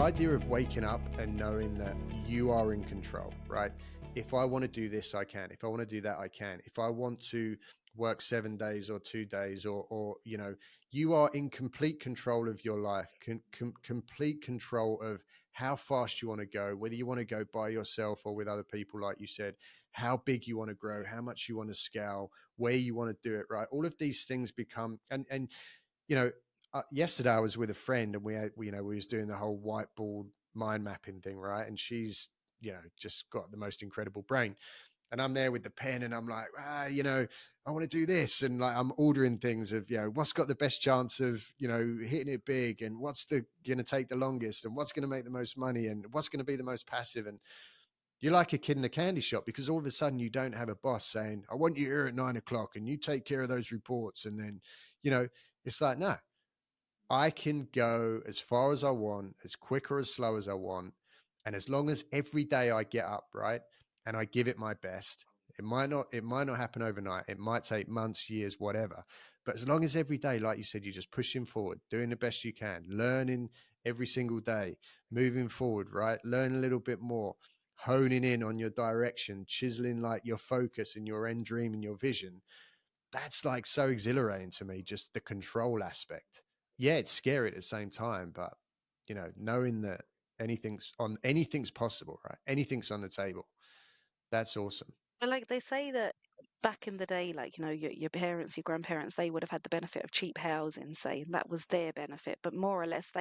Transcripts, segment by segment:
idea of waking up and knowing that you are in control, right? If I want to do this, I can. If I want to do that, I can. If I want to work 7 days or 2 days, or you are in complete control of your life, complete control of how fast you want to go, whether you want to go by yourself or with other people, like you said, how big you want to grow, how much you want to scale, where you want to do it, right? All of these things become, and you know, yesterday I was with a friend, and we was doing the whole whiteboard mind mapping thing, right? And she's, just got the most incredible brain. And I'm there with the pen, and I'm like, I want to do this. And like, I'm ordering things of, what's got the best chance of, hitting it big, and what's going to take the longest, and what's going to make the most money, and what's going to be the most passive. And you're like a kid in a candy shop, because all of a sudden you don't have a boss saying, I want you here at 9 o'clock and you take care of those reports. And then, it's like, no, I can go as far as I want, as quick or as slow as I want. And as long as every day I get up, right, and I give it my best, it might not happen overnight. It might take months, years, whatever. But as long as every day, like you said, you're just pushing forward, doing the best you can, learning every single day, moving forward, right? Learn a little bit more, honing in on your direction, chiseling like your focus and your end dream and your vision. That's like so exhilarating to me, just the control aspect. Yeah, it's scary at the same time, but knowing that anything's possible, right? Anything's on the table. That's awesome. But like they say that back in the day, like, your parents, your grandparents, they would have had the benefit of cheap housing, say, and that was their benefit. But more or less,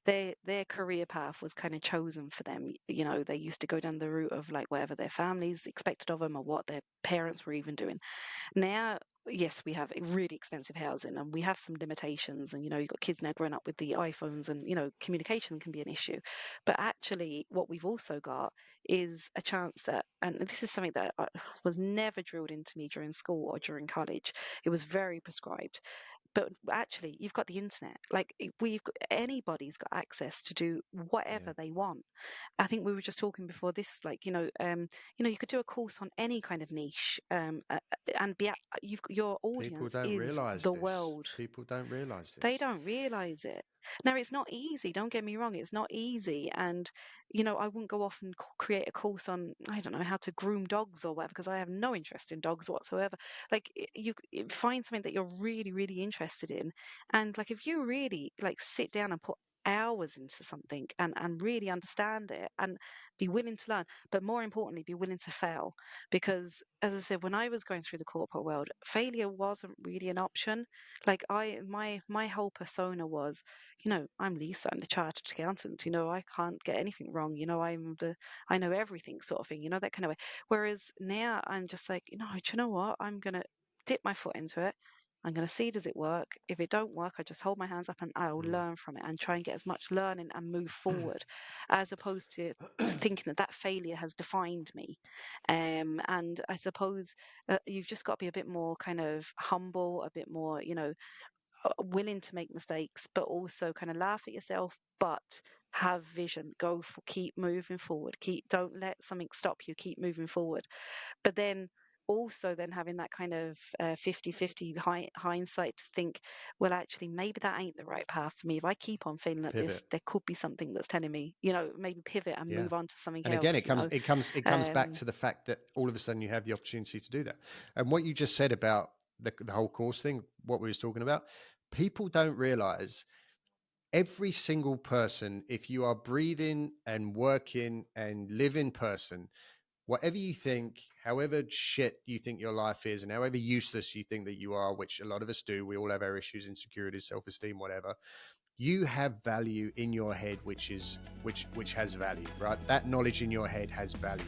their career path was kind of chosen for them. They used to go down the route of like whatever their families expected of them or what their parents were even doing. Now, yes, we have really expensive housing and we have some limitations. And, you've got kids now growing up with the iPhones and, communication can be an issue. But actually, what we've also got is a chance that, and this is something that was never drilled into me during school or during college, it was very prescribed. But actually, you've got the internet. Like anybody's got access to do Yeah. whatever they want. I think we were just talking before this, like you could do a course on any kind of niche, and your People audience don't is realize the this. world. People don't realize They this. don't realize it. Now, it's not easy. Don't get me wrong. It's not easy. And, I wouldn't go off and create a course on, I don't know, how to groom dogs or whatever, because I have no interest in dogs whatsoever. Like, find something that you're really, really interested in. And, like, if you really, like, sit down and put hours into something and really understand it and be willing to learn, but more importantly, be willing to fail. Because, as I said, when I was going through the corporate world, failure wasn't really an option. Like my whole persona was, I'm Lisa, I'm the chartered accountant, I can't get anything wrong, I know everything sort of thing, that kind of way. Whereas now I'm just like, do you know what? I'm gonna dip my foot into it. I'm gonna see, does it work? If it don't work, I just hold my hands up and I'll Mm. learn from it and try and get as much learning and move forward, as opposed to thinking that failure has defined me. And I suppose you've just got to be a bit more kind of humble, a bit more, willing to make mistakes, but also kind of laugh at yourself, but have vision. Keep moving forward. Don't let something stop you. Keep moving forward. But then also then having that kind of 50-50 hindsight to think, well, actually, maybe that ain't the right path for me. If I keep on feeling like this, Pivot. there could be something that's telling me, maybe pivot and Yeah. move on to something And again, else, it comes back Um, to the fact that all of a sudden you have the opportunity to do that. And what you just said about the whole course thing, what we was talking about, people don't realize every single person, if you are breathing and working and live in person, whatever you think, however shit you think your life is, and however useless you think that you are, which a lot of us do, we all have our issues, insecurities, self-esteem, whatever. You have value in your head, which has value, right? That knowledge in your head has value.